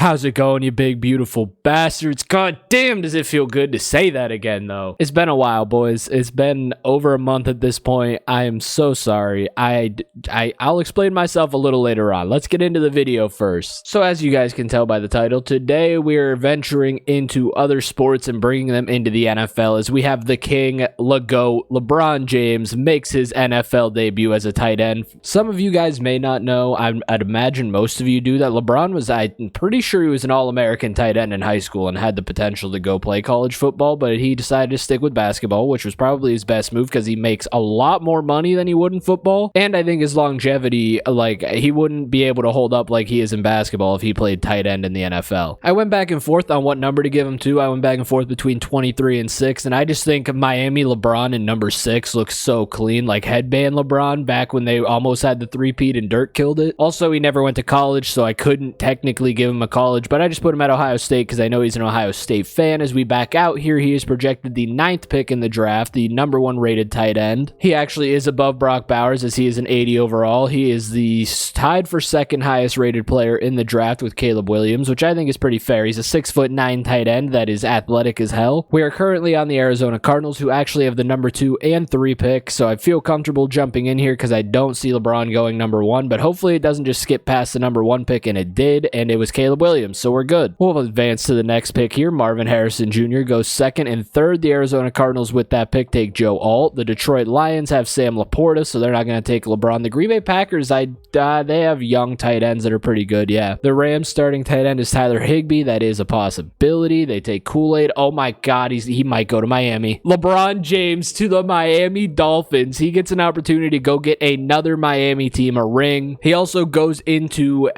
How's it going, you big, beautiful bastards? God damn, does it feel good to say that again, though. It's been a while, boys. It's been over a month at this point. I am so sorry. I'll explain myself a little later on. Let's get into the video first. So as you guys can tell by the title, today we're venturing into other sports and bringing them into the NFL as we have the king, LeBron James, makes his NFL debut as a tight end. Some of you guys may not know, I'd imagine most of you do, that LeBron was, I'm pretty sure he was an All-American tight end in high school and had the potential to go play college football, but he decided to stick with basketball, which was probably his best move because he makes a lot more money than he would in football. And I think his longevity, like, he wouldn't be able to hold up like he is in basketball if he played tight end in the NFL. I went back and forth on what number to give him to. I went back and forth between 23 and 6, and I just think Miami LeBron in number 6 looks so clean, like headband LeBron back when they almost had the three-peat and Dirk killed it. Also, he never went to college, so I couldn't technically give him a college, but I just put him at Ohio State because I know he's an Ohio State fan. As we back out here, he is projected the 9th pick in the draft, the number 1 rated tight end. He actually is above Brock Bowers as he is an 80 overall. He is the tied for 2nd highest rated player in the draft with Caleb Williams, which I think is pretty fair. He's a 6'9" tight end that is athletic as hell. We are currently on the Arizona Cardinals, who actually have the number 2 and 3 pick, so I feel comfortable jumping in here because I don't see LeBron going number 1, but hopefully it doesn't just skip past the number 1 pick, and it did, and it was Caleb Williams, so we're good. We'll advance to the next pick here. Marvin Harrison Jr. goes 2nd and 3rd. The Arizona Cardinals with that pick take Joe Alt. The Detroit Lions have Sam Laporta, so they're not going to take LeBron. The Green Bay Packers, they have young tight ends that are pretty good, yeah. The Rams starting tight end is Tyler Higbee. That is a possibility. They take Kool-Aid. Oh my God, he might go to Miami. LeBron James to the Miami Dolphins. He gets an opportunity to go get another Miami team a ring. He also goes into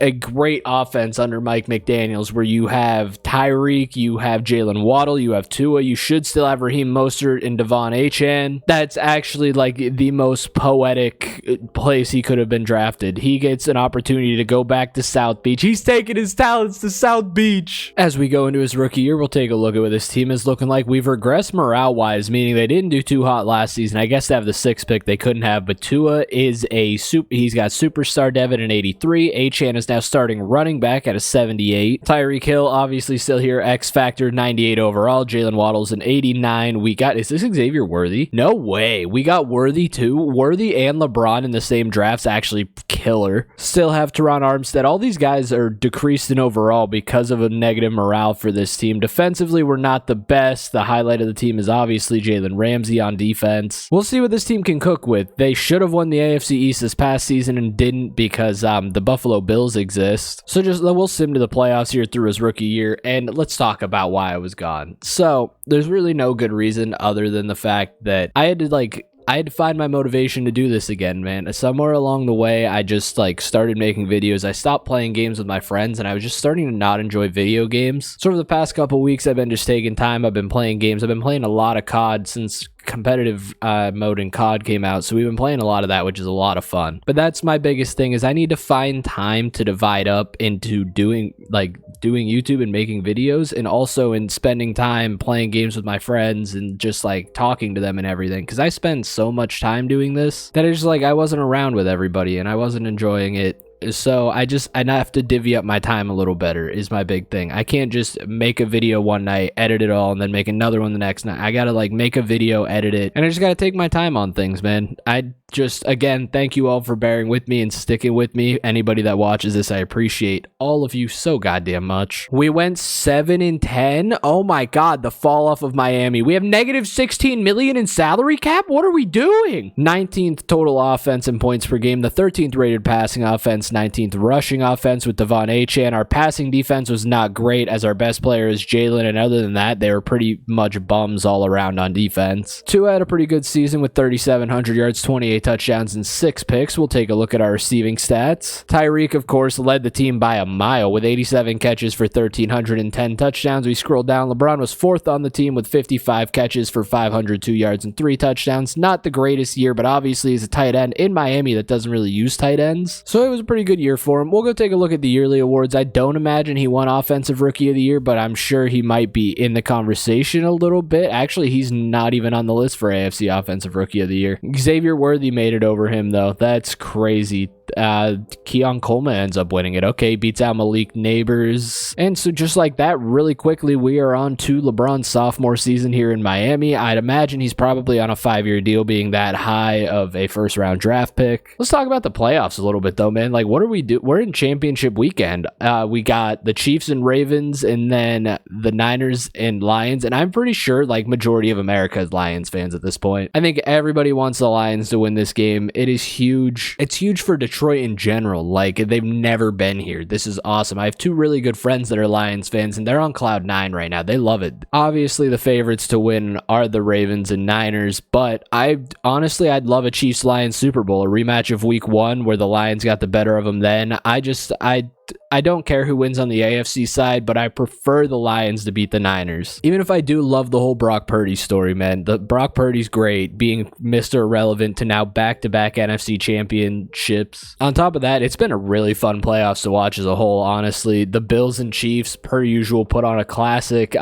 a great offense under Mike McDaniels where you have Tyreek, you have Jalen Waddle, you have Tua, you should still have Raheem Mostert and Devon Achane. That's actually like the most poetic place he could have been drafted. He gets an opportunity to go back to South Beach. He's taking his talents to South Beach. As we go into his rookie year, we'll take a look at what this team is looking like. We've regressed morale-wise, meaning they didn't do too hot last season. I guess to have the 6th pick they couldn't have, but Tua is he's got superstar Devin at 83. Achane is now starting running back at a 78. Tyreek Hill obviously still here, X Factor 98 overall. Jalen Waddle's an 89. We got, is this Xavier Worthy? No way. We got Worthy too. Worthy and LeBron in the same drafts, actually killer. Still have Teron Armstead. All these guys are decreased in overall because of a negative morale for this team. Defensively, we're not the best. The highlight of the team is obviously Jalen Ramsey on defense. We'll see what this team can cook with. They should have won the AFC East this past season and didn't because the Buffalo Bills exist. So we'll sim to the playoffs here through his rookie year, and let's talk about why I was gone. So there's really no good reason other than the fact that I had to find my motivation to do this again, man. Somewhere along the way, I just started making videos. I stopped playing games with my friends, and I was just starting to not enjoy video games. So over the past couple weeks, I've been just taking time. I've been playing games. I've been playing a lot of COD since competitive mode in COD came out, so we've been playing a lot of that, which is a lot of fun. But that's my biggest thing, is I need to find time to divide up into doing YouTube and making videos, and also in spending time playing games with my friends and just talking to them and everything, because I spend so much time doing this that it's just I wasn't around with everybody and I wasn't enjoying it. So I have to divvy up my time a little better is my big thing. I can't just make a video one night, edit it all, and then make another one the next night. I gotta make a video, edit it, and I just gotta take my time on things, man. Again, thank you all for bearing with me and sticking with me. Anybody that watches this, I appreciate all of you so goddamn much. We went 7 and 10. Oh my God, the fall off of Miami. We have negative 16 million in salary cap. What are we doing? 19th total offense in points per game. The 13th rated passing offense. 19th rushing offense with Devon Achane. Our passing defense was not great, as our best player is Jalen, and other than that, they were pretty much bums all around on defense. Tua had a pretty good season with 3,700 yards, 28 touchdowns, and 6 picks. We'll take a look at our receiving stats. Tyreek, of course, led the team by a mile with 87 catches for 1,310 touchdowns. We scroll down. LeBron was 4th on the team with 55 catches for 502 yards and 3 touchdowns. Not the greatest year, but obviously he's a tight end in Miami that doesn't really use tight ends, so it was a pretty good year for him. We'll go take a look at the yearly awards. I don't imagine he won Offensive Rookie of the Year, but I'm sure he might be in the conversation a little bit. Actually, he's not even on the list for AFC Offensive Rookie of the Year. Xavier Worthy made it over him, though. That's crazy. Keon Coleman ends up winning it. Okay, beats out Malik Neighbors. And so just like that, really quickly, we are on to LeBron's sophomore season here in Miami. I'd imagine he's probably on a 5-year deal, being that high of a first-round draft pick. Let's talk about the playoffs a little bit, though, man. Like, what are we do? We're in championship weekend. We got the Chiefs and Ravens, and then the Niners and Lions. And I'm pretty sure, like, majority of America is Lions fans at this point. I think everybody wants the Lions to win this game. It is huge. It's huge for Detroit in general. Like, they've never been here. This is awesome. I have two really good friends that are Lions fans, and they're on cloud 9 right now. They love it. Obviously, the favorites to win are the Ravens and Niners, but I'd love a Chiefs-Lions Super Bowl, a rematch of week 1 where the Lions got the better of them then. I don't care who wins on the AFC side, but I prefer the Lions to beat the Niners. Even if I do love the whole Brock Purdy story, man. The Brock Purdy's great, being Mr. Irrelevant to now back-to-back NFC championships. On top of that, it's been a really fun playoffs to watch as a whole, honestly. The Bills and Chiefs, per usual, put on a classic.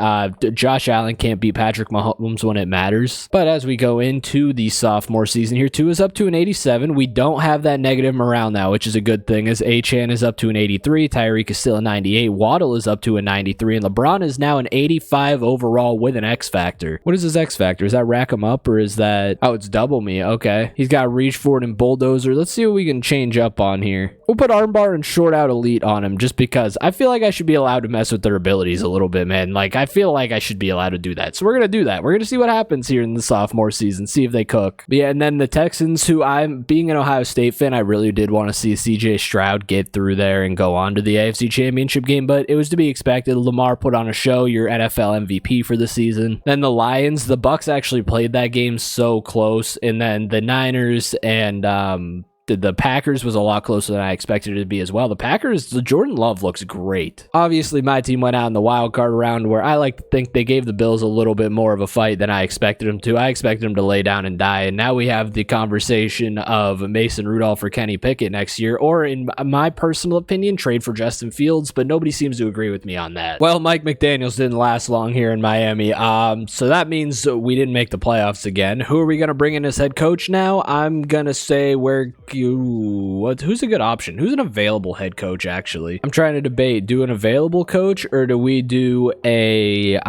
Josh Allen can't beat Patrick Mahomes when it matters. But as we go into the sophomore season here, Tua is up to an 87. We don't have that negative morale now, which is a good thing, as Achane is up to an 83. Tyreek is still a 98. Waddle is up to a 93. And LeBron is now an 85 overall with an X factor. What is his X factor? Is that rack him up, or is that... Oh, it's double me. Okay. He's got reach forward and bulldozer. Let's see what we can change up on here. We'll put armbar and short out elite on him, just because I feel like I should be allowed to mess with their abilities a little bit, man. Like, I feel like I should be allowed to do that. So we're going to do that. We're going to see what happens here in the sophomore season. See if they cook. But yeah, and then the Texans, who I'm being an Ohio State fan, I really did want to see CJ Stroud get through there and go on to the AFC Championship game, but it was to be expected. Lamar put on a show, your NFL MVP for the season. Then the Lions, the Bucks actually played that game so close, and then the Niners and the Packers was a lot closer than I expected it to be as well. The Jordan Love looks great. Obviously, my team went out in the wild card round, where I like to think they gave the Bills a little bit more of a fight than I expected them to. I expected them to lay down and die, and now we have the conversation of Mason Rudolph or Kenny Pickett next year, or in my personal opinion, trade for Justin Fields, but nobody seems to agree with me on that. Well, Mike McDaniels didn't last long here in Miami, so that means we didn't make the playoffs again. Who are we going to bring in as head coach now? I'm going to say who's a good option? Who's an available head coach, actually? I'm trying to debate, do an available coach, or do we do a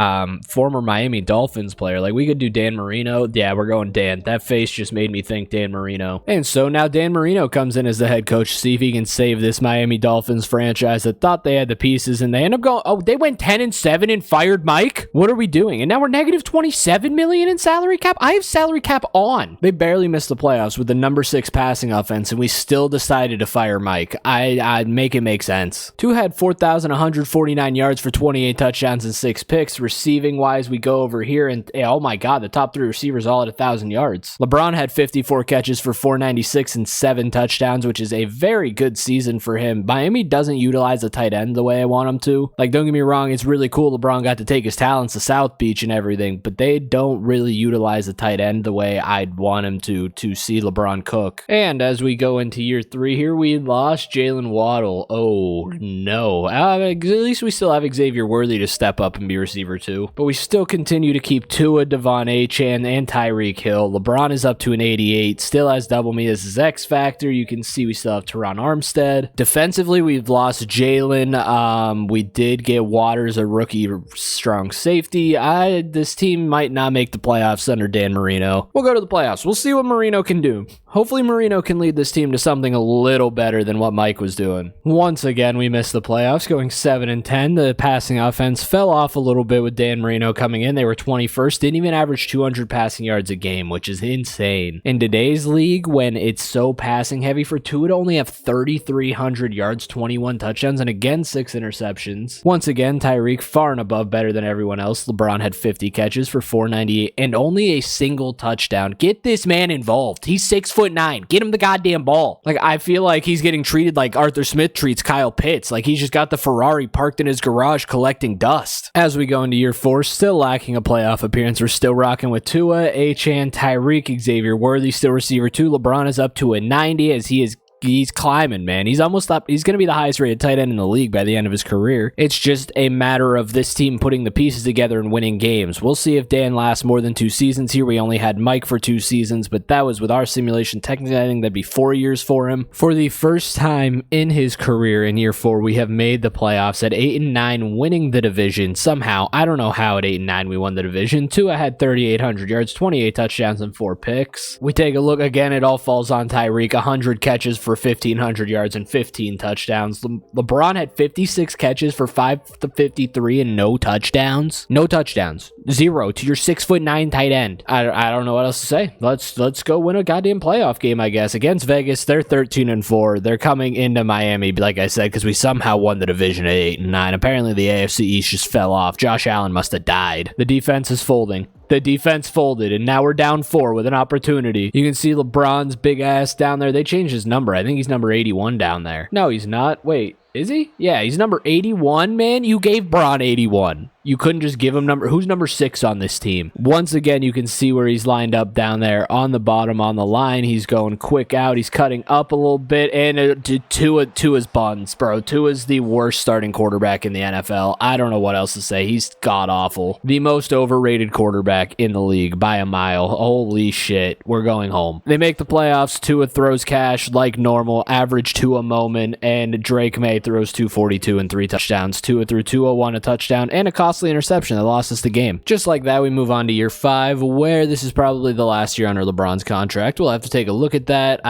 former Miami Dolphins player? Like, we could do Dan Marino. Yeah, we're going Dan. That face just made me think Dan Marino. And so now Dan Marino comes in as the head coach to see if he can save this Miami Dolphins franchise that thought they had the pieces, and they end up going, oh, they went 10-7 and fired Mike? What are we doing? And now we're negative 27 million in salary cap? I have salary cap on. They barely missed the playoffs with the number 6 passing offense, and we still decided to fire Mike. I'd make it make sense. Tua had 4,149 yards for 28 touchdowns and 6 picks. Receiving wise, we go over here, and oh my god, the top 3 receivers all at 1,000 yards. LeBron had 54 catches for 496 and 7 touchdowns, which is a very good season for him. Miami doesn't utilize a tight end the way I want him to. Like, don't get me wrong, it's really cool LeBron got to take his talents to South Beach and everything, but they don't really utilize a tight end the way I'd want him to see LeBron cook. And as we go into year 3 here, we lost Jalen Waddle. Oh no. At least we still have Xavier Worthy to step up and be receiver 2. But we still continue to keep Tua, Devon Achane, and Tyreek Hill. LeBron is up to an 88. Still has double me as his X factor. You can see we still have Teron Armstead. Defensively, we've lost Jalen. We did get Waters, a rookie strong safety. This team might not make the playoffs under Dan Marino. We'll go to the playoffs. We'll see what Marino can do. Hopefully Marino can lead this team to something a little better than what Mike was doing. Once again, we missed the playoffs, going 7-10. The passing offense fell off a little bit with Dan Marino coming in. They were 21st, didn't even average 200 passing yards a game, which is insane. In today's league, when it's so passing heavy, for Tua to only have 3,300 yards, 21 touchdowns, and again 6 interceptions. Once again, Tyreek far and above better than everyone else. LeBron had 50 catches for 498 and only a single touchdown. Get this man involved. He's 6'9". Get him the goddamn ball. Like, I feel like he's getting treated like Arthur Smith treats Kyle Pitts. Like, he's just got the Ferrari parked in his garage collecting dust. As we go into year 4, still lacking a playoff appearance. We're still rocking with Tua, Achane, Tyreek, Xavier Worthy, still receiver 2. LeBron is up to a 90 as he is he's climbing, man. He's almost up. He's going to be the highest rated tight end in the league by the end of his career. It's just a matter of this team putting the pieces together and winning games. We'll see if Dan lasts more than 2 seasons here. We only had Mike for 2 seasons, but that was with our simulation. Technically, I think that'd be 4 years for him. For the first time in his career in year 4, we have made the playoffs at 8-9, winning the division somehow. I don't know how at 8-9 we won the division. Tua had 3,800 yards, 28 touchdowns, and 4 picks. We take a look again. It all falls on Tyreek. 100 catches for 1,500 yards and 15 touchdowns. LeBron had 56 catches for 553 and no touchdowns. No touchdowns. 0 to your 6'9" tight end. I don't know what else to say. Let's go win a goddamn playoff game, I guess. Against Vegas, they're 13-4. They're coming into Miami, like I said, because we somehow won the division at 8-9. Apparently, the AFC East just fell off. Josh Allen must have died. The defense is folding. The defense folded, and now we're down 4 with an opportunity. You can see LeBron's big ass down there. They changed his number. I think he's number 81 down there. No, he's not. Wait, is he? Yeah, he's number 81, man. You gave Bron 81. You couldn't just give him who's number 6 on this team? Once again, you can see where he's lined up down there on the bottom on the line. He's going quick out. He's cutting up a little bit, and Tua's buns, bro. Tua's the worst starting quarterback in the NFL. I don't know what else to say. He's god-awful. The most overrated quarterback in the league by a mile. Holy shit. We're going home. They make the playoffs. Tua throws cash like normal, average Tua moment, and Drake May throws 242 and 3 touchdowns. Tua threw 201, a touchdown, and a costly interception that lost us the game. Just like that, we move on to year 5, where this is probably the last year under LeBron's contract. We'll have to take a look at that.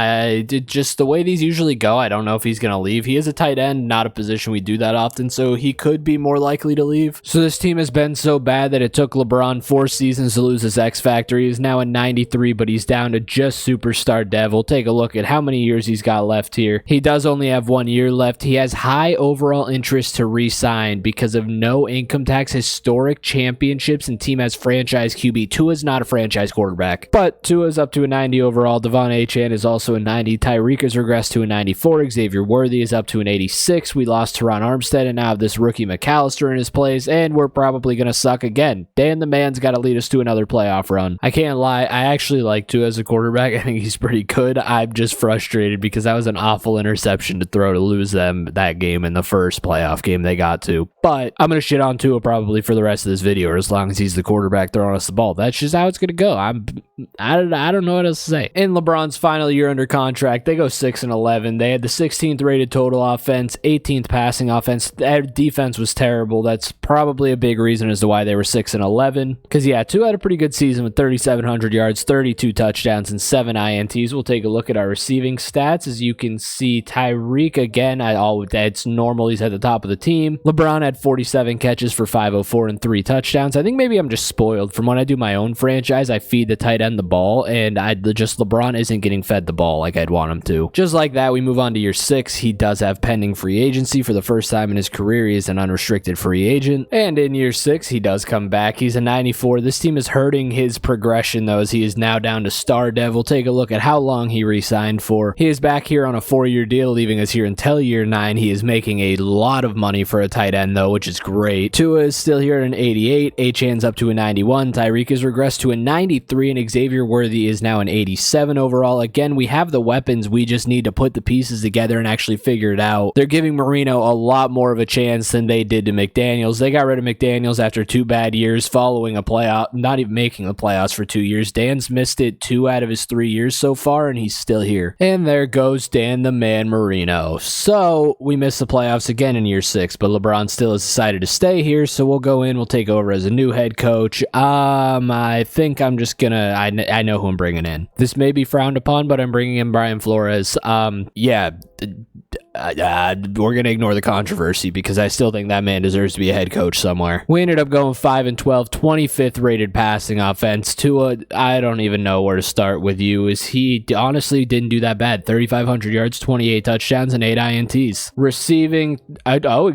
Just the way these usually go, I don't know if he's going to leave. He is a tight end, not a position we do that often, so he could be more likely to leave. So this team has been so bad that it took LeBron 4 seasons to lose his X Factor. He is now at 93, but he's down to just superstar dev. We'll take a look at how many years he's got left here. He does only have 1 year left. He has high overall interest to re-sign because of no income tax, historic championships, and team has franchise QB. Tua's not a franchise quarterback, but Tua's up to a 90 overall. Devon Achane is also a 90. Tyreek has regressed to a 94. Xavier Worthy is up to an 86. We lost Teron Armstead and now have this rookie McAllister in his place, and we're probably going to suck again. Dan the man's got to lead us to another playoff run. I can't lie, I actually like Tua as a quarterback. I think he's pretty good. I'm just frustrated because that was an awful interception to throw to lose them that game in the first playoff game they got to. But I'm going to shit on Tua probably for the rest of this video, or as long as he's the quarterback throwing us the ball. That's just how it's going to go. I don't know what else to say. In LeBron's final year under contract, they go 6-11. They had the 16th rated total offense, 18th passing offense. Their defense was terrible. That's probably a big reason as to why they were 6-11. Because, yeah, Tua had a pretty good season with 3,700 yards, 32 touchdowns, and 7 INTs. We'll take a look at our receiving stats. As you can see, Tyreek, again, it's normal. He's at the top of the team. LeBron had 47 catches for 504 and 3 touchdowns. I think maybe I'm just spoiled. From when I do my own franchise, I feed the tight end the ball, and LeBron isn't getting fed the ball like I'd want him to. Just like that, we move on to year 6. He does have pending free agency. For the first time in his career, he is an unrestricted free agent. And in year 6, he does come back. He's a 94. This team is hurting his progression, though, as he is now down to star dev. We'll take a look at how long he re-signed for. He is back here on a 4-year deal, leaving us here until year 9. He is making a lot of money for a tight end, though, which is great. Tua is still here at an 88. Achane's up to a 91. Tyreek has regressed to a 93, and Xavier Worthy is now an 87 overall. Again, we have the weapons. We just need to put the pieces together and actually figure it out. They're giving Marino a lot more of a chance than they did to McDaniels. They got rid of McDaniels after 2 bad years following a playoff, not even making the playoffs for 2 years. Dan's missed it 2 out of his 3 years so far, and he's still here. And there goes Dan the man Marino. So we missed the playoffs again in year 6, but LeBron still has decided to stay here, so we'll go in, we'll take over as a new head coach. I think I'm just gonna, I know who I'm bringing in. This may be frowned upon, but I'm bringing in Brian Flores. Yeah, we're going to ignore the controversy because I still think that man deserves to be a head coach somewhere. We ended up going 5-12, 25th rated passing offense. Tua, I don't even know where to start with you. He honestly didn't do that bad. 3,500 yards, 28 touchdowns, and 8 INTs. Receiving,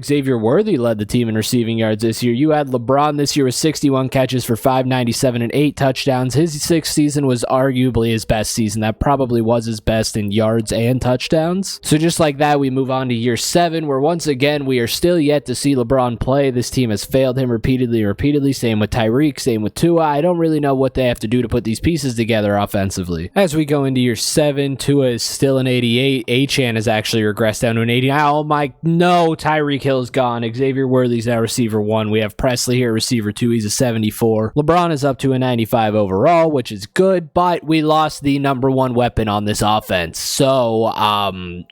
Xavier Worthy led the team in receiving yards this year. You had LeBron this year with 61 catches for 597 and 8 touchdowns. His 6th season was arguably his best season. That probably was his best in yards and touchdowns. So just like that, we move on to year 7, where once again, we are still yet to see LeBron play. This team has failed him repeatedly. Same with Tyreek, same with Tua. I don't really know what they have to do to put these pieces together offensively. As we go into year 7, Tua is still an 88. Achane has actually regressed down to an 89. Oh my, no, Tyreek Hill is gone. Xavier Worthy's now receiver 1. We have Presley here, receiver 2. He's a 74. LeBron is up to a 95 overall, which is good, but we lost the number 1 weapon on this offense. So,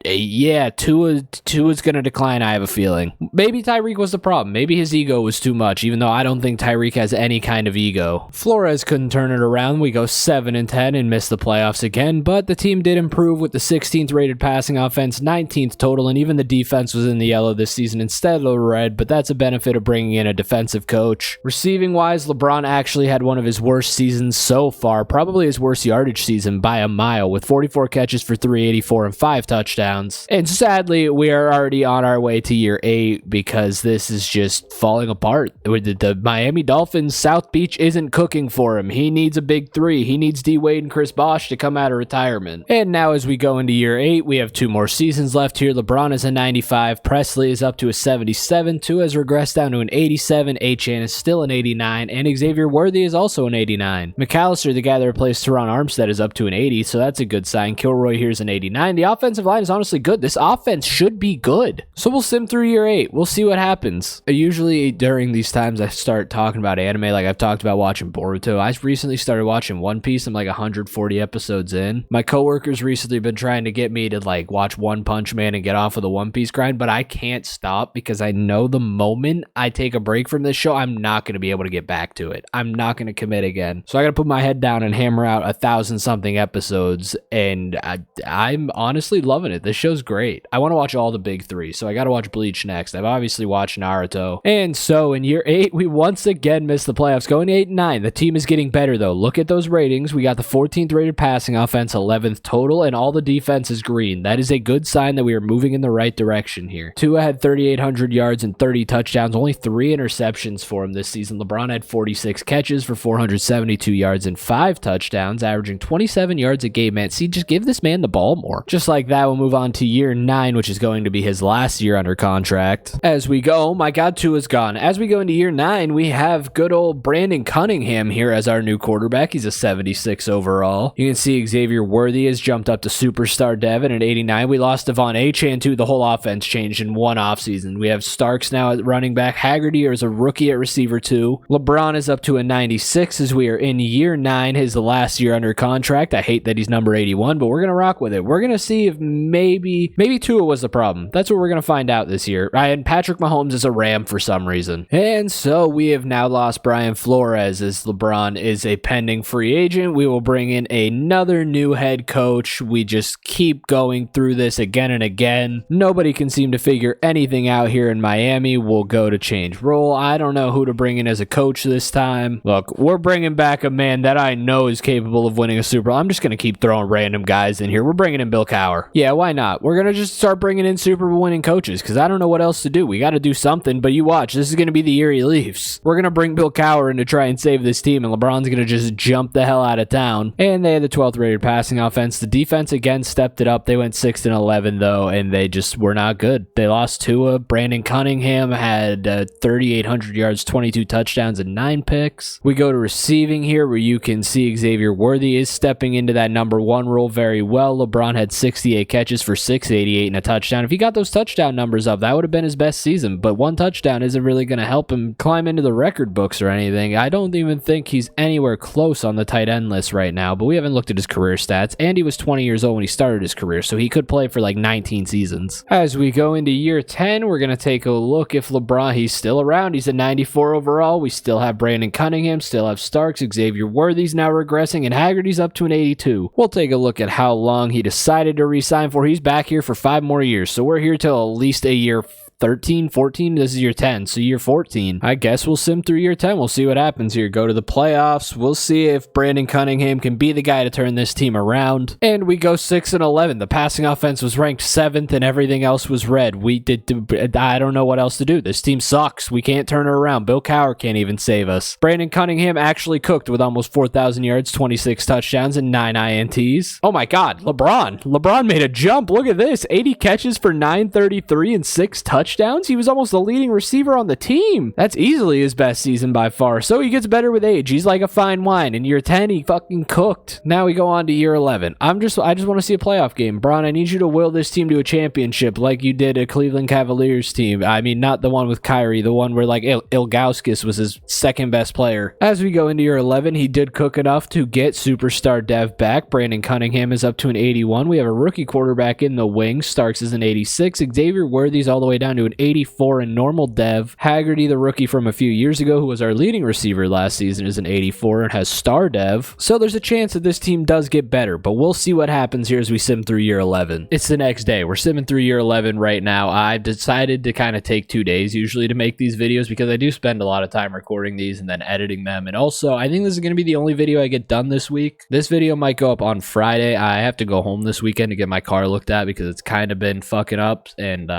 yeah, Tua's going to decline, I have a feeling. Maybe Tyreek was the problem. Maybe his ego was too much, even though I don't think Tyreek has any kind of ego. Flores couldn't turn it around. We go 7-10 and miss the playoffs again, but the team did improve with the 16th rated passing offense, 19th total, and even the defense was in the yellow this season instead of the red, but that's a benefit of bringing in a defensive coach. Receiving wise, LeBron actually had one of his worst seasons so far, probably his worst yardage season by a mile, with 44 catches for 384 and 5 touchdowns. And sadly, we are already on our way to year 8 because this is just falling apart. The Miami Dolphins, South Beach isn't cooking for him. He needs a big 3. He needs D. Wade and Chris Bosh to come out of retirement. And now as we go into year 8, we have 2 more seasons left here. LeBron is a 95. Presley is up to a 77. Tua has regressed down to an 87. Achane is still an 89. And Xavier Worthy is also an 89. McAllister, the guy that replaced Teron Armstead, is up to an 80, so that's a good sign. Kilroy here's an 89. The offensive line is honestly good. This offense should be good. So we'll sim through year 8. We'll see what happens. Usually during these times I start talking about anime, like I've talked about watching Boruto. I recently started watching One Piece. I'm like 140 episodes in. My coworkers recently been trying to get me to like watch One Punch Man and get off of the One Piece grind, but I can't stop because I know the moment I take a break from this show, I'm not going to be able to get back to it. I'm not going to commit again. So I got to put my head down and hammer out 1,000 something episodes, and I'm honestly loving it. This show's great. I want to watch all the big 3, so I got to watch Bleach next. I've obviously watched Naruto. And so in year 8, we once again missed the playoffs, going 8-9. The team is getting better though. Look at those ratings. We got the 14th rated passing offense, 11th total, and all the defense is green. That is a good sign that we are moving in the right direction here. Tua had 3,800 yards and 30 touchdowns, only 3 interceptions for him this season. LeBron had 46 catches for 472 yards and 5 touchdowns, averaging 27 yards a game, man. See, just give this man the ball more. Just like that, we'll move on to year 9, which is going to be his last year under contract. As we go, oh my God, Tua's gone. As we go into year 9, we have good old Brandon Cunningham here as our new quarterback. He's a 76 overall. You can see Xavier Worthy has jumped up to superstar Devin at 89. We lost Devon Achane too. The whole offense changed in one offseason. We have Starks now at running back. Haggerty is a rookie at receiver 2. LeBron is up to a 96 as we are in year 9, his last year under contract. I hate that he's number 81, but we're going to rock with it. We're going to see if maybe Tua was the problem. That's what we're going to find out this year. And Patrick Mahomes is a Ram for some reason. And so we have now lost Brian Flores as LeBron is a pending free agent. We will bring in another new head coach. We just keep going through this again and again. Nobody can seem to figure anything out here in Miami. We'll go to change role. I don't know who to bring in as a coach this time. Look, we're bringing back a man that I know is capable of winning a Super Bowl. I'm just going to keep throwing random guys in here. We're bringing in Bill Cowher. Yeah, why not? We're going to just start bringing in Super Bowl winning coaches because I don't know what else to do. We got to do something, but you watch. This is going to be the year he leaves. We're going to bring Bill Cowher in to try and save this team, and LeBron's going to just jump the hell out of town. And they had the 12th rated passing offense. The defense again stepped it up. They went 6-11 though, and they just were not good. They lost Tua. Brandon Cunningham had 3,800 yards, 22 touchdowns, and 9 picks. We go to receiving here where you can see Xavier Worthy is stepping into that number 1 role very well. LeBron had 68 catches for 688 and a touchdown. If he got those touchdown numbers up, that would have been his best season, but 1 touchdown isn't really going to help him climb into the record books or anything. I don't even think he's anywhere close on the tight end list right now, but we haven't looked at his career stats. And he was 20 years old when he started his career, so he could play for like 19 seasons. As we go into year 10, we're going to take a look if LeBron, he's still around. He's a 94 overall. We still have Brandon Cunningham, still have Starks. Xavier Worthy's now regressing, and Haggerty's up to an 82. We'll take a look at how long he decided to re-sign for. He's back here for 5 more years, so we're here till at least a year 13, 14? This is year 10, so year 14. I guess we'll sim through year 10. We'll see what happens here. Go to the playoffs. We'll see if Brandon Cunningham can be the guy to turn this team around. And we go 6-11. The passing offense was ranked 7th and everything else was red. I don't know what else to do. This team sucks. We can't turn it around. Bill Cowher can't even save us. Brandon Cunningham actually cooked with almost 4,000 yards, 26 touchdowns, and 9 INTs. Oh my God, LeBron. LeBron made a jump. Look at this. 80 catches for 933 and 6 touchdowns. He was almost the leading receiver on the team. That's easily his best season by far. So he gets better with age. He's like a fine wine. In year 10, he fucking cooked. Now we go on to year 11. I just want to see a playoff game. Bron, I need you to will this team to a championship like you did a Cleveland Cavaliers team. I mean, not the one with Kyrie, the one where like Ilgauskas was his second best player. As we go into year 11, he did cook enough to get superstar Dev back. Brandon Cunningham is up to an 81. We have a rookie quarterback in the wing. Starks is an 86. Xavier Worthy's all the way down to an 84 in normal Dev. Haggerty, the rookie from a few years ago, who was our leading receiver last season, is an 84 and has star Dev. So there's a chance that this team does get better, but we'll see what happens here as we sim through year 11. It's the next day. We're simming through year 11 right now. I've decided to kind of take 2 days usually to make these videos because I do spend a lot of time recording these and then editing them. And also, I think this is going to be the only video I get done this week. This video might go up on Friday. I have to go home this weekend to get my car looked at because it's kind of been fucking up, and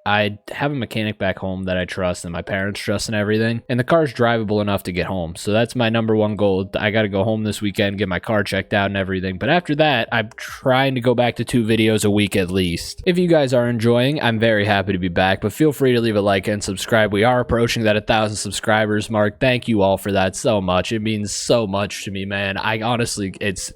I have a mechanic back home that I trust and my parents trust and everything. And the car's drivable enough to get home. So that's my number one goal. I got to go home this weekend, get my car checked out and everything. But after that, I'm trying to go back to 2 videos a week at least. If you guys are enjoying, I'm very happy to be back. But feel free to leave a like and subscribe. We are approaching that 1,000 subscribers mark. Thank you all for that so much. It means so much to me, man. I honestly, it's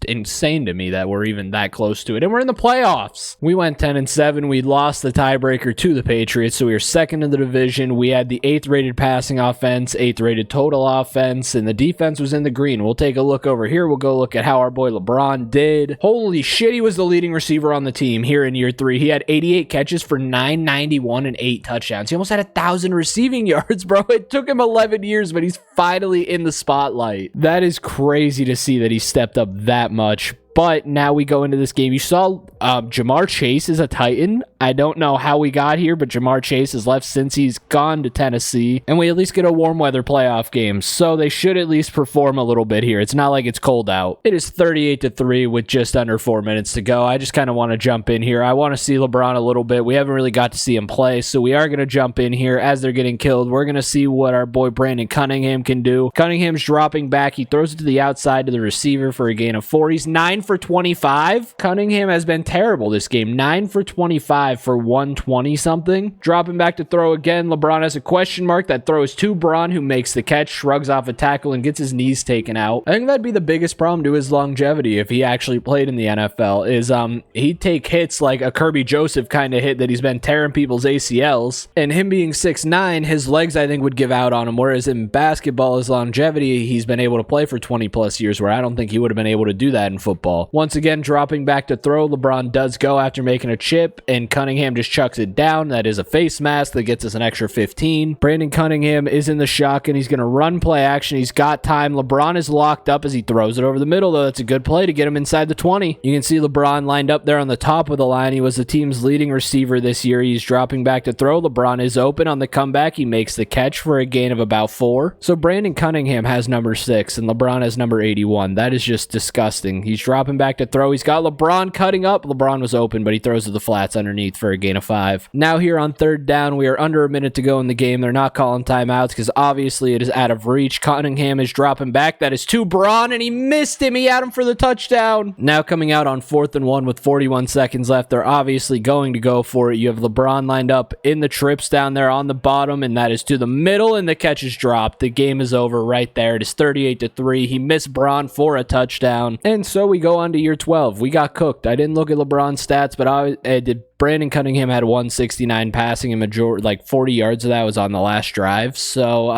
insane to me that we're even that close to it, and we're in the playoffs. We went 10-7. We lost the tiebreaker to the Patriots, so we were second in the division. We had the 8th rated passing offense, 8th rated total offense, and the defense was in the green. We'll take a look over here. We'll go look at how our boy LeBron did. Holy shit, he was the leading receiver on the team here in year 3. He had 88 catches for 991 and 8 touchdowns. He almost had 1,000 receiving yards, bro. It took him 11 years, but he's finally in the spotlight. That is crazy to see that he stepped up that much. But now we go into this game. You saw Jamar Chase is a Titan. I don't know how we got here, but Jamar Chase has left since he's gone to Tennessee. And we at least get a warm weather playoff game. So they should at least perform a little bit here. It's not like it's cold out. It is 38-3 with just under 4 minutes to go. I just kind of want to jump in here. I want to see LeBron a little bit. We haven't really got to see him play. So we are going to jump in here as they're getting killed. We're going to see what our boy Brandon Cunningham can do. Cunningham's dropping back. He throws it to the outside to the receiver for a gain of 4. He's 9 for 25. Cunningham has been terrible this game. 9 for 25 for 120 something. Dropping back to throw again. LeBron has a question mark. That throw is to Bron, who makes the catch, shrugs off a tackle, and gets his knees taken out. I think that'd be the biggest problem to his longevity if he actually played in the NFL is he'd take hits like a Kirby Joseph kind of hit that he's been tearing people's ACLs. And him being 6'9", his legs I think would give out on him. Whereas in basketball, his longevity, he's been able to play for 20 plus years, where I don't think he would have been able to do that in football. Once again, dropping back to throw. LeBron does go after making a chip, and Cunningham just chucks it down. That is a face mask that gets us an extra 15. Brandon Cunningham is in the shotgun. He's going to run play action. He's got time. LeBron is locked up as he throws it over the middle, though. That's a good play to get him inside the 20. You can see LeBron lined up there on the top of the line. He was the team's leading receiver this year. He's dropping back to throw. LeBron is open on the comeback. He makes the catch for a gain of about 4. So Brandon Cunningham has number 6, and LeBron has number 81. That is just disgusting. He's dropping back to throw. He's got LeBron cutting up. LeBron was open, but he throws to the flats underneath for a gain of 5. Now here on 3rd down, we are under a minute to go in the game. They're not calling timeouts because obviously it is out of reach. Cunningham is dropping back. That is to Bron, and he missed him. He had him for the touchdown. Now coming out on 4th and 1 with 41 seconds left. They're obviously going to go for it. You have LeBron lined up in the trips down there on the bottom, and that is to the middle, and the catch is dropped. The game is over right there. It is 38-3. He missed Bron for a touchdown. And so we go on to year 12. We got cooked. I didn't look at LeBron's stats, but I did. Brandon Cunningham had 169 passing, and like 40 yards of that was on the last drive. So,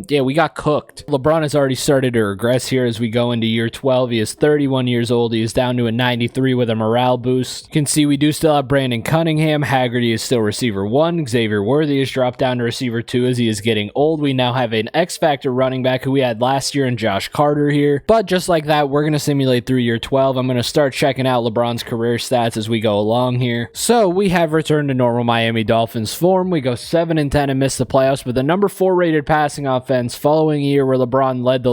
yeah, we got cooked. LeBron has already started to regress here as we go into year 12. He is 31 years old. He is down to a 93 with a morale boost. You can see we do still have Brandon Cunningham. Haggerty is still receiver 1. Xavier Worthy has dropped down to receiver 2 as he is getting old. We now have an X-Factor running back who we had last year in Josh Carter here. But just like that, we're going to simulate through year 12. I'm going to start checking out LeBron's career stats as we go along here. So we have returned to normal Miami Dolphins form. We go 7-10 and miss the playoffs, but the number 4 rated passing offense following a year where LeBron led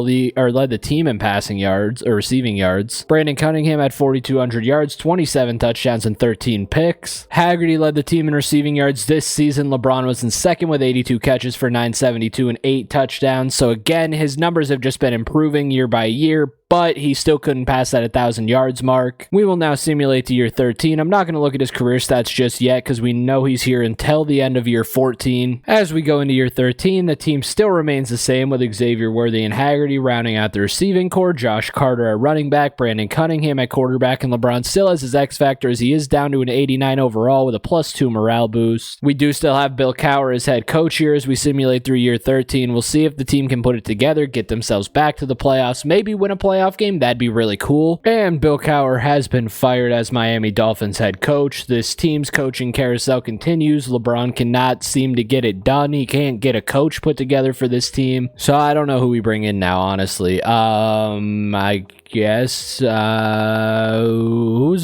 the team in passing yards or receiving yards. Brandon Cunningham had 4,200 yards, 27 touchdowns, and 13 picks. Haggerty led the team in receiving yards this season. LeBron was in second with 82 catches for 972 and 8 touchdowns. So again, his numbers have just been improving year by year, but he still couldn't pass that 1,000 yards mark. We will now simulate to year 13. I'm not going to look at his career stats just yet because we know he's here until the end of year 14. As we go into year 13, the team still remains the same with Xavier Worthy and Haggerty rounding out the receiving core, Josh Carter at running back, Brandon Cunningham at quarterback, and LeBron still has his X factor as he is down to an 89 overall with a +2 morale boost. We do still have Bill Cowher as head coach here as we simulate through year 13. We'll see if the team can put it together, get themselves back to the playoffs, maybe win a playoff game. That'd be really cool. And Bill Cowher has been fired as Miami Dolphins head coach. This team's coaching carousel continues. LeBron cannot seem to get it done. He can't get a coach put together for this team. So I don't know who we bring in now, honestly. I guess who's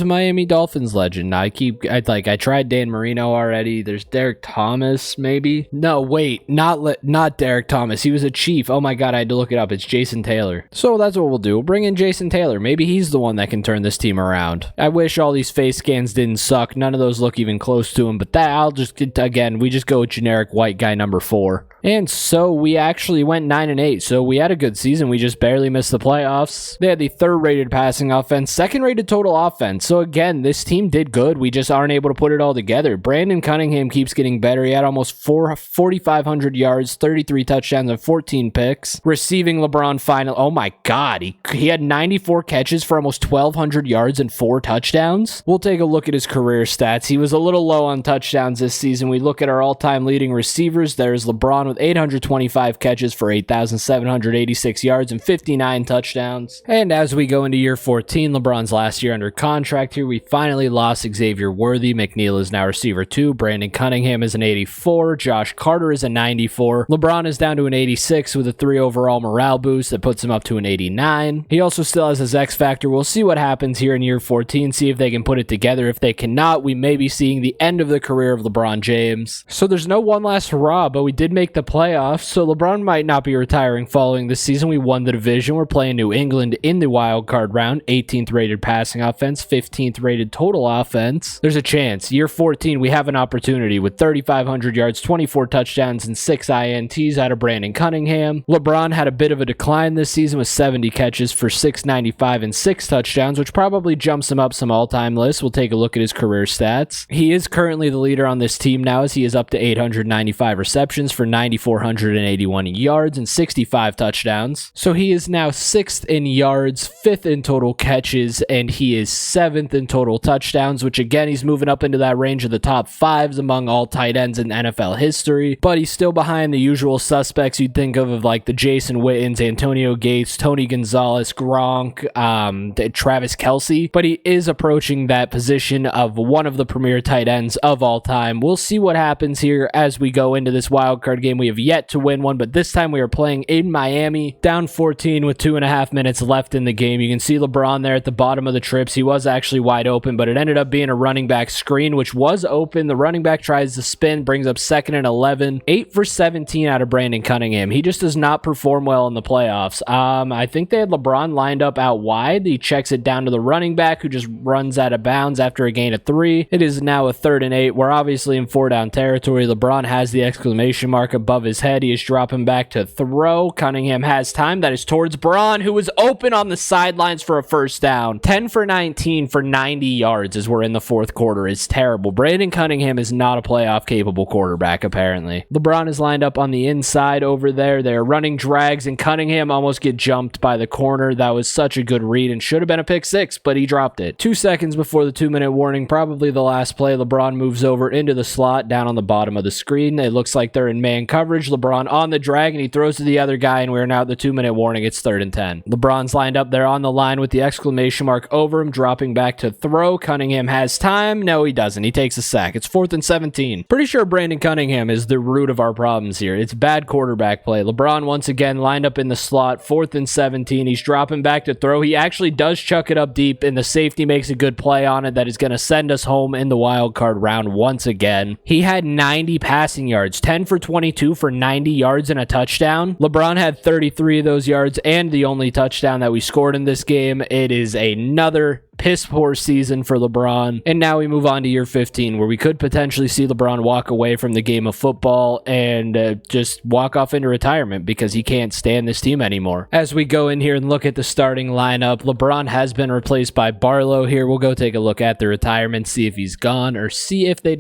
a Miami Dolphins legend? I tried Dan Marino already. There's Derek Thomas, maybe. No, wait, not Derek Thomas. He was a Chief. Oh my god, I had to look it up. It's Jason Taylor. So that's what we'll do. We'll bring in Jason Taylor. Maybe he's the one that can turn this team around. I wish all these face scans didn't suck. None of those look even close to him. But we just go with generic white guy number 4. And so we actually went 9-8. So we had a good season. We just barely missed the playoffs. They had the 3rd rated passing offense, 2nd rated total offense. So again, this team did good. We just aren't able to put it all together. Brandon Cunningham keeps getting better. He had almost 4,500 yards, 33 touchdowns, and 14 picks. Receiving LeBron final. Oh my god. He had 94 catches for almost 1,200 yards and 4 touchdowns. We'll take a look at his career stats. He was a little low on touchdowns this season. We look at our all-time leading receivers. There's LeBron with 825 catches for 8,786 yards and 59 touchdowns. And as we go into year 14, LeBron's last year under contract here, we finally lost Xavier Worthy. McNeil is now receiver 2. Brandon Cunningham is an 84. Josh Carter is a 94. LeBron is down to an 86 with a 3 overall morale boost that puts him up to an 89. He also still has his X factor. We'll see what happens here in year 14, see if they can put it together. If they cannot, we may be seeing the end of the career of LeBron James. So there's no one last hurrah, but we did make the playoffs, so LeBron might not be retiring following this season. We won the division. We're playing New England in the wild card round. 18th rated passing offense, 15th rated total offense. There's a chance. Year 14, we have an opportunity with 3,500 yards, 24 touchdowns, and 6 INTs out of Brandon Cunningham. LeBron had a bit of a decline this season with 70 catches for 695 and 6 touchdowns, which probably jumps him up some all-time lists. We'll take a look at his career stats. He is currently the leader on this team now as he is up to 895 receptions for 9,481 yards and 65 touchdowns. So he is now 6th in yards, 5th in total catches, and he is 7th in total touchdowns, which again, he's moving up into that range of the top 5s among all tight ends in NFL history, but he's still behind the usual suspects you'd think of like the Jason Wittens, Antonio Gates, Tony Gonzalez, Gronk, Travis Kelce, but he is approaching that position of one of the premier tight ends of all time. We'll see what happens here as we go into this wildcard game. We have yet to win one, but this time we are playing in Miami, down 14 with 2.5 minutes left in the game. You can see LeBron there at the bottom of the trips. He was actually wide open, but it ended up being a running back screen, which was open. The running back tries to spin, brings up 2nd and 11. 8 for 17 out of Brandon Cunningham. He just does not perform well in the playoffs. I think they had LeBron lined up out wide. He checks it down to the running back who just runs out of bounds after a gain of 3. It is now a 3rd and 8. We're obviously in 4-down territory. LeBron has the exclamation mark above his head. He is dropping back to throw. Cunningham has time. That is towards Braun, who was open on the sidelines for a first down. 10 for 19 for 90 yards as we're in the 4th quarter. It's terrible. Brandon Cunningham is not a playoff capable quarterback, apparently. LeBron is lined up on the inside over there. They're running drags, and Cunningham almost get jumped by the corner. That was such a good read and should have been a pick 6, but he dropped it. 2 seconds before the 2-minute warning, probably the last play, LeBron moves over into the slot down on the bottom of the screen. It looks like they're in man coverage. LeBron on the drag, and he throws to the other guy, and we're now at the 2-minute warning. It's 3rd and 10. LeBron's lined up there on the line with the exclamation mark over him, dropping back to throw. Cunningham has time. No, he doesn't. He takes a sack. It's 4th and 17. Pretty sure Brandon Cunningham is the root of our problems here. It's bad quarterback play. LeBron once again lined up in the slot. 4th and 17. He's dropping back to throw. He actually does chuck it up deep, and the safety makes a good play on it that is going to send us home in the wild card round once again. He had 90 passing yards, 10 for 22 for 90 yards and a touchdown. LeBron had 33 of those yards and the only touchdown that we scored in this game. It is another piss poor season for LeBron. And now we move on to year 15, where we could potentially see LeBron walk away from the game of football and just walk off into retirement because he can't stand this team anymore. As we go in here and look at the starting lineup, LeBron has been replaced by Barlow here. We'll go take a look at the retirement, see if he's gone, or see if he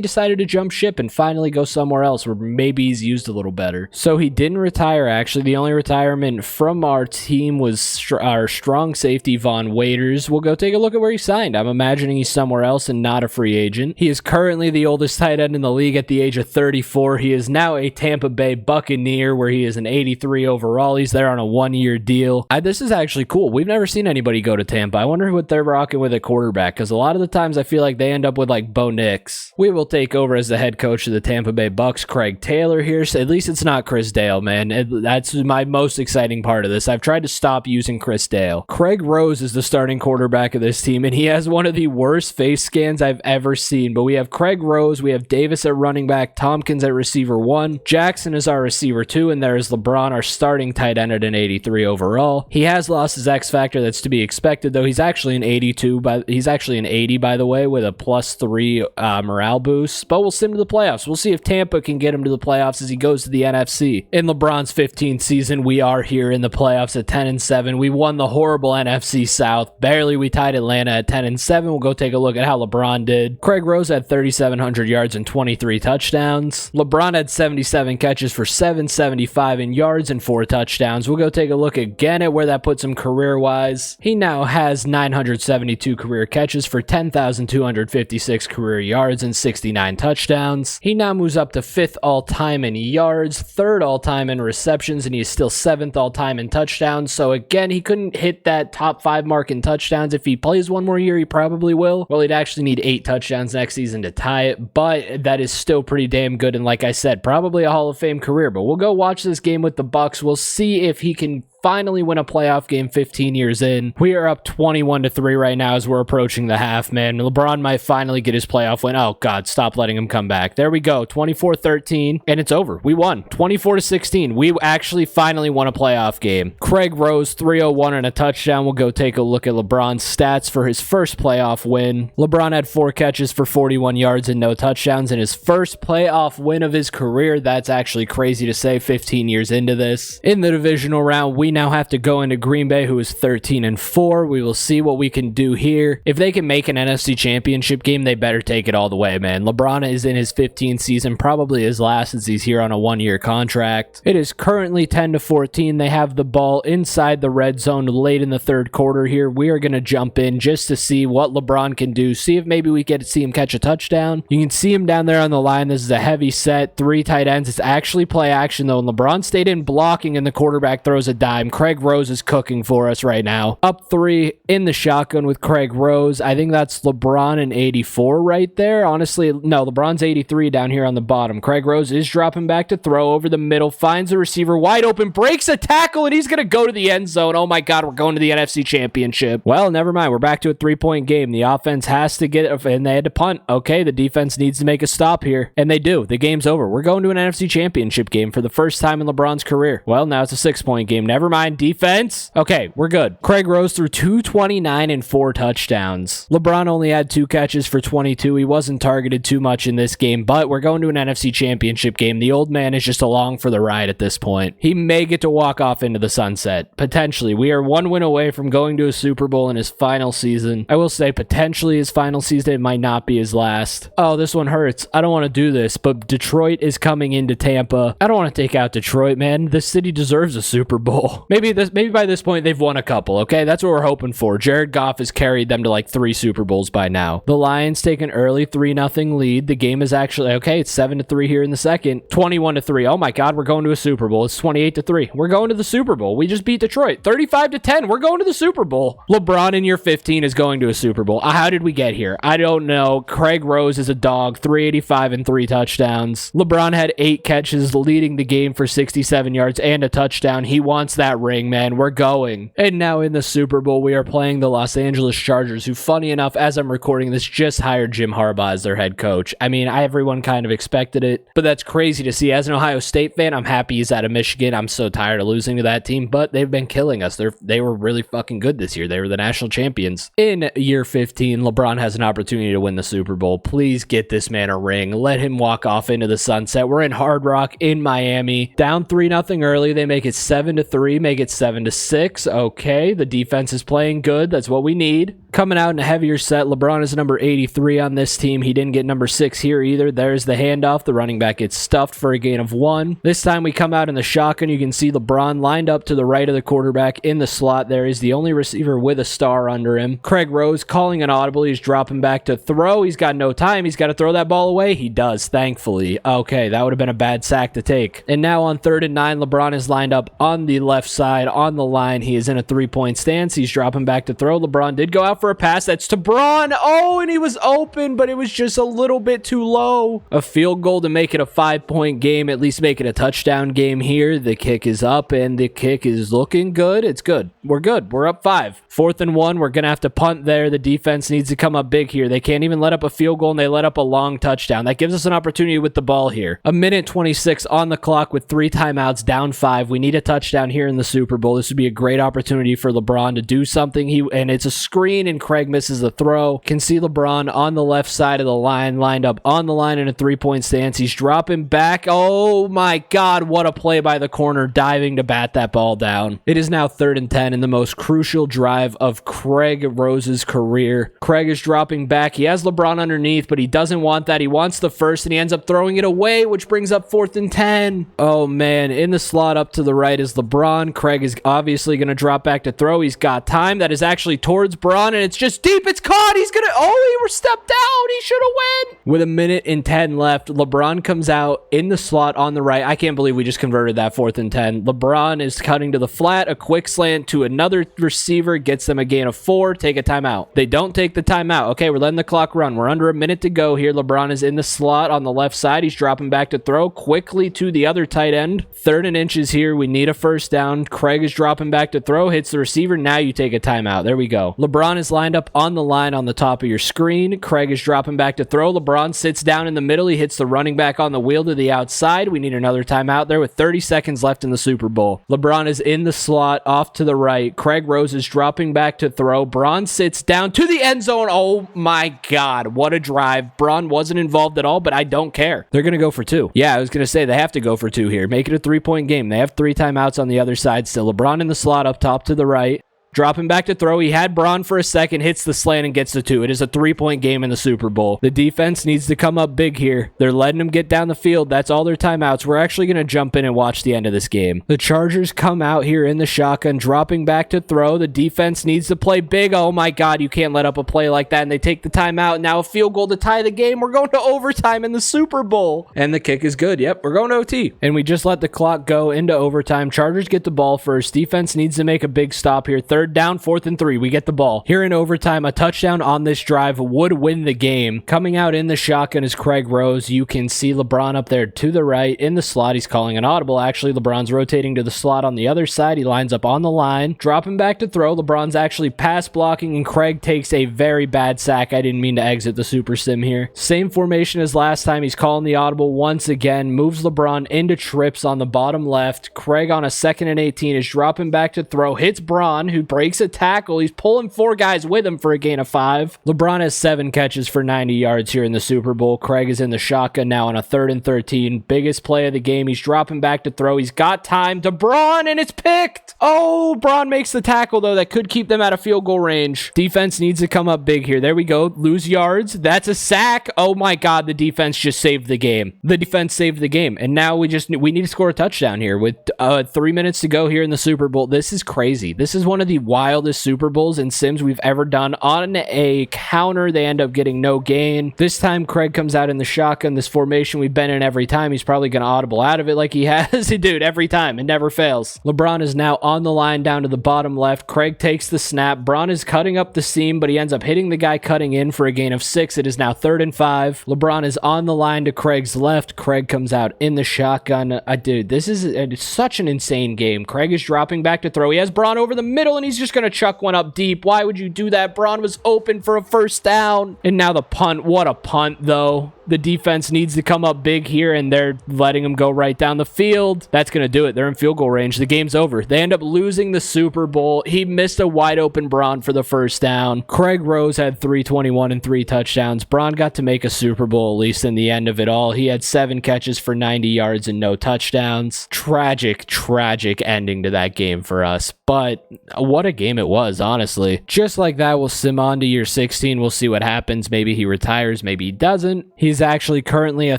decided to jump ship and finally go somewhere else where maybe he's used a little better. So he didn't retire, actually. The only retirement from our team was our strong safety, Von Waiters. We'll go take a look at where he signed. I'm imagining he's somewhere else and not a free agent. He is currently the oldest tight end in the league at the age of 34. He is now a Tampa Bay Buccaneer, where he is an 83 overall. He's there on a 1-year deal. This is actually cool. We've never seen anybody go to Tampa. I wonder what they're rocking with at quarterback, because a lot of the times I feel like they end up with like Bo Nix. We will take over as the head coach of the Tampa Bay Bucks, Craig Taylor here. So at least it's not Chris Dale, man. That's my most exciting part of this. I've tried to stop using Chris Dale. Craig Rose is the starting quarterback of this team, and he has one of the worst face scans I've ever seen. But we have Craig Rose, we have Davis at running back, Tompkins at receiver 1, Jackson is our receiver 2, and there is LeBron, our starting tight end at an 83 overall. He has lost his X factor. That's to be expected, though. He's actually an 82, he's actually an 80, by the way, with a +3 morale boost. But we'll send him to the playoffs. We'll see if Tampa can get him to the playoffs as he goes to the NFC. In LeBron's 15th season, we are here in the playoffs at 10-7. We won the horrible NFC South. Barely. We tied Atlanta at 10-7. We'll go take a look at how LeBron did. Craig Rose had 3,700 yards and 23 touchdowns. LeBron had 77 catches for 775 in yards and 4 touchdowns. We'll go take a look again at where that puts him career-wise. He now has 972 career catches for 10,256 career yards and 69 touchdowns. He now moves up to 5th all-time in yards, 3rd all-time in receptions, and he is still 7th all-time in touchdowns. So again, he couldn't hit that top 5 mark in touchdowns. If he plays one more year, he probably will. Well, he'd actually need 8 touchdowns next season to tie it, but that is still pretty damn good. And like I said, probably a Hall of Fame career. But we'll go watch this game with the Bucks. We'll see if he can finally win a playoff game 15 years in. We are up 21-3 right now as we're approaching the half, man. LeBron might finally get his playoff win. Oh, God, stop letting him come back. There we go, 24-13, and it's over. We won, 24-16. We actually finally won a playoff game. Craig Rose, 301 and a touchdown. We'll go take a look at LeBron's stats for his first playoff win. LeBron had 4 catches for 41 yards and no touchdowns in his first playoff win of his career. That's actually crazy to say 15 years into this. In the divisional round, we now have to go into Green Bay, who is 13-4. We will see what we can do here. If they can make an NFC championship game, they better take it all the way, man. LeBron is in his 15th season, probably his last, as he's here on a 1-year contract. It is currently 10-14. They have the ball inside the red zone late in the 3rd quarter here. We are going to jump in just to see what LeBron can do. See if maybe we get to see him catch a touchdown. You can see him down there on the line. This is a heavy set, 3 tight ends. It's actually play action, though, and LeBron stayed in blocking, and the quarterback throws a dime. Craig Rose is cooking for us right now. Up 3 in the shotgun with Craig Rose. I think that's LeBron and 84 right there. Honestly, no, LeBron's 83 down here on the bottom. Craig Rose is dropping back to throw over the middle, finds the receiver wide open, breaks a tackle, and he's going to go to the end zone. Oh my God, we're going to the NFC Championship. Well, never mind. We're back to a 3-point game. The offense has to get it, and they had to punt. Okay, the defense needs to make a stop here, and they do. The game's over. We're going to an NFC Championship game for the first time in LeBron's career. Well, now it's a 6-point game. Never mind. Defense. Okay, we're good. Craig Rose threw 229 and 4 touchdowns. LeBron only had 2 catches for 22. He wasn't targeted too much in this game, but we're going to an NFC Championship game. The old man is just along for the ride at this point. He may get to walk off into the sunset. Potentially. We are 1 win away from going to a Super Bowl in his final season. I will say potentially his final season. It might not be his last. Oh, this one hurts. I don't want to do this, but Detroit is coming into Tampa. I don't want to take out Detroit, man. This city deserves a Super Bowl. Maybe by this point they've won a couple, okay? That's what we're hoping for. Jared Goff has carried them to like 3 Super Bowls by now. The Lions take an early 3-0 lead. The game is actually, okay, it's 7-3 here in the second. 21-3. Oh my God, we're going to a Super Bowl. It's 28-3. We're going to the Super Bowl. We just beat Detroit. 35-10. We're going to the Super Bowl. LeBron in year 15 is going to a Super Bowl. How did we get here? I don't know. Craig Rose is a dog. 385 and 3 touchdowns. LeBron had 8 catches, leading the game for 67 yards and a touchdown. He wants that ring, man. We're going. And now in the Super Bowl, we are playing the Los Angeles Chargers, who, funny enough, as I'm recording this, just hired Jim Harbaugh as their head coach. I mean, everyone kind of expected it, but that's crazy to see. As an Ohio State fan, I'm happy he's out of Michigan. I'm so tired of losing to that team, but they've been killing us. They were really fucking good this year. They were the national champions. In year 15, LeBron has an opportunity to win the Super Bowl. Please get this man a ring. Let him walk off into the sunset. We're in Hard Rock in Miami. Down 3-0 early. They make it 7-3, make it 7-6. Okay, the defense is playing good. That's what we need. Coming out in a heavier set, LeBron is number 83 on this team. He didn't get number 6 here either. There's the handoff. The running back gets stuffed for a gain of 1. This time we come out in the shotgun. You can see LeBron lined up to the right of the quarterback in the slot. There is the only receiver with a star under him. Craig Rose calling an audible. He's dropping back to throw. He's got no time. He's got to throw that ball away. He does, thankfully. Okay, that would have been a bad sack to take. And now on 3rd and 9, LeBron is lined up on the left side on the line. He is in a 3-point stance. He's dropping back to throw. LeBron did go out for a pass. That's to Braun. Oh, and he was open, but it was just a little bit too low. A field goal to make it a 5-point game, at least make it a touchdown game here. The kick is up, and the kick is looking good. It's good. We're good. We're up 5. 4th and 1. We're going to have to punt there. The defense needs to come up big here. They can't even let up a field goal, and they let up a long touchdown. That gives us an opportunity with the ball here. 1:26 on the clock with 3 timeouts, down 5. We need a touchdown here in the Super Bowl. This would be a great opportunity for LeBron to do something. And it's a screen, and Craig misses the throw. Can see LeBron on the left side of the line, lined up on the line in a 3-point stance. He's dropping back. Oh my God, what a play by the corner, diving to bat that ball down. It is now 3rd and 10 in the most crucial drive of Craig Rose's career. Craig is dropping back. He has LeBron underneath, but he doesn't want that. He wants the first, and he ends up throwing it away, which brings up 4th and 10. Oh man, in the slot up to the right is LeBron. Craig is obviously going to drop back to throw. He's got time. That is actually towards Braun, and it's just deep. It's caught. He's going to, he was stepped out. He should have win. With 1:10 left, LeBron comes out in the slot on the right. I can't believe we just converted that 4th and 10. LeBron is cutting to the flat, a quick slant to another receiver, gets them a gain of 4, take a timeout. They don't take the timeout. Okay, we're letting the clock run. We're under a minute to go here. LeBron is in the slot on the left side. He's dropping back to throw quickly to the other tight end. 3rd and inches here. We need a first down. Craig is dropping back to throw, hits the receiver. Now you take a timeout. There we go. LeBron is lined up on the line on the top of your screen. Craig is dropping back to throw. LeBron sits down in the middle. He hits the running back on the wheel to the outside. We need another timeout there with 30 seconds left in the Super Bowl. LeBron is in the slot off to the right. Craig Rose is dropping back to throw. Braun sits down to the end zone. Oh my God, what a drive. Braun wasn't involved at all, but I don't care. They're going to go for 2. Yeah, I was going to say they have to go for 2 here. Make it a 3-point game. They have 3 timeouts on the other side still. LeBron in the slot up top to the right. Dropping back to throw. He had Braun for a second, hits the slant and gets the 2. It is a 3-point game in the Super Bowl. The defense needs to come up big here. They're letting him get down the field. That's all their timeouts. We're actually going to jump in and watch the end of this game. The Chargers come out here in the shotgun, dropping back to throw. The defense needs to play big. Oh my God, you can't let up a play like that. And they take the timeout. Now a field goal to tie the game. We're going to overtime in the Super Bowl. And the kick is good. Yep, we're going to OT. And we just let the clock go into overtime. Chargers get the ball first. Defense needs to make a big stop here. 3rd down, 4th and 3. We get the ball. Here in overtime, a touchdown on this drive would win the game. Coming out in the shotgun is Craig Rose. You can see LeBron up there to the right in the slot. He's calling an audible. Actually, LeBron's rotating to the slot on the other side. He lines up on the line. Dropping back to throw. LeBron's actually pass blocking, and Craig takes a very bad sack. I didn't mean to exit the super sim here. Same formation as last time. He's calling the audible once again. Moves LeBron into trips on the bottom left. Craig on a 2nd and 18 is dropping back to throw. Hits Braun, who breaks a tackle. He's pulling 4 guys with him for a gain of 5. LeBron has 7 catches for 90 yards here in the Super Bowl. Craig is in the shotgun now on a 3rd and 13. Biggest play of the game. He's dropping back to throw. He's got time to Braun, and it's picked. Oh, Braun makes the tackle, though. That could keep them out of field goal range. Defense needs to come up big here. There we go. Lose yards. That's a sack. Oh my God, the defense just saved the game. The defense saved the game. And now we need to score a touchdown here with 3 minutes to go here in the Super Bowl. This is crazy. This is one of the wildest Super Bowls in Sims we've ever done. On a counter, they end up getting no gain. This time, Craig comes out in the shotgun. This formation we've been in every time. He's probably going to audible out of it like he has. Dude, every time. It never fails. LeBron is now on the line down to the bottom left. Craig takes the snap. Braun is cutting up the seam, but he ends up hitting the guy cutting in for a gain of 6. It is now 3rd and 5. LeBron is on the line to Craig's left. Craig comes out in the shotgun. Dude, this is such an insane game. Craig is dropping back to throw. He has Braun over the middle, and he's just going to chuck one up deep. Why would you do that? Braun was open for a first down. And now the punt. What a punt, though. The defense needs to come up big here, and they're letting him go right down the field. That's going to do it. They're in field goal range. The game's over. They end up losing the Super Bowl. He missed a wide open Braun for the first down. Craig Rose had 321 and 3 touchdowns. Braun got to make a Super Bowl, at least in the end of it all. He had 7 catches for 90 yards and no touchdowns. Tragic, tragic ending to that game for us. But what a game it was, honestly. Just like that, we'll sim on to year 16. We'll see what happens. Maybe he retires. Maybe he doesn't. He's actually currently a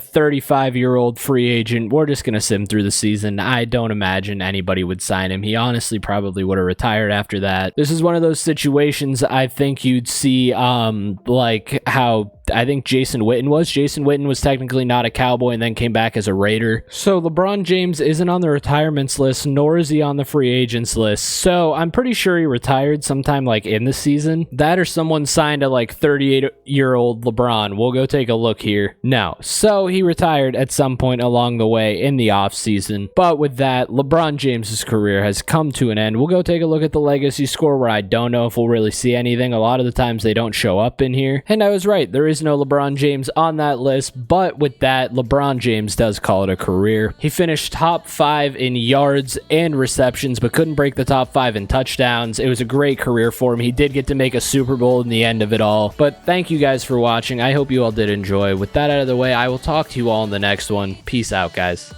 35-year-old free agent. We're just going to sim through the season. I don't imagine anybody would sign him. He honestly probably would have retired after that. This is one of those situations I think you'd see like how I think Jason Witten was. Jason Witten was technically not a Cowboy and then came back as a Raider. So LeBron James isn't on the retirements list, nor is he on the free agents list. So I'm pretty sure he retired sometime like in the season. That or someone signed a like 38-year-old LeBron. We'll go take a look here. No. So he retired at some point along the way in the offseason. But with that, LeBron James's career has come to an end. We'll go take a look at the legacy score where I don't know if we'll really see anything. A lot of the times they don't show up in here. And I was right. There is no LeBron James on that list, but with that, LeBron James does call it a career. He finished top 5 in yards and receptions, but couldn't break the top 5 in touchdowns. It was a great career for him. He did get to make a Super Bowl in the end of it all, but thank you guys for watching. I hope you all did enjoy. With that out of the way, I will talk to you all in the next one. Peace out, guys.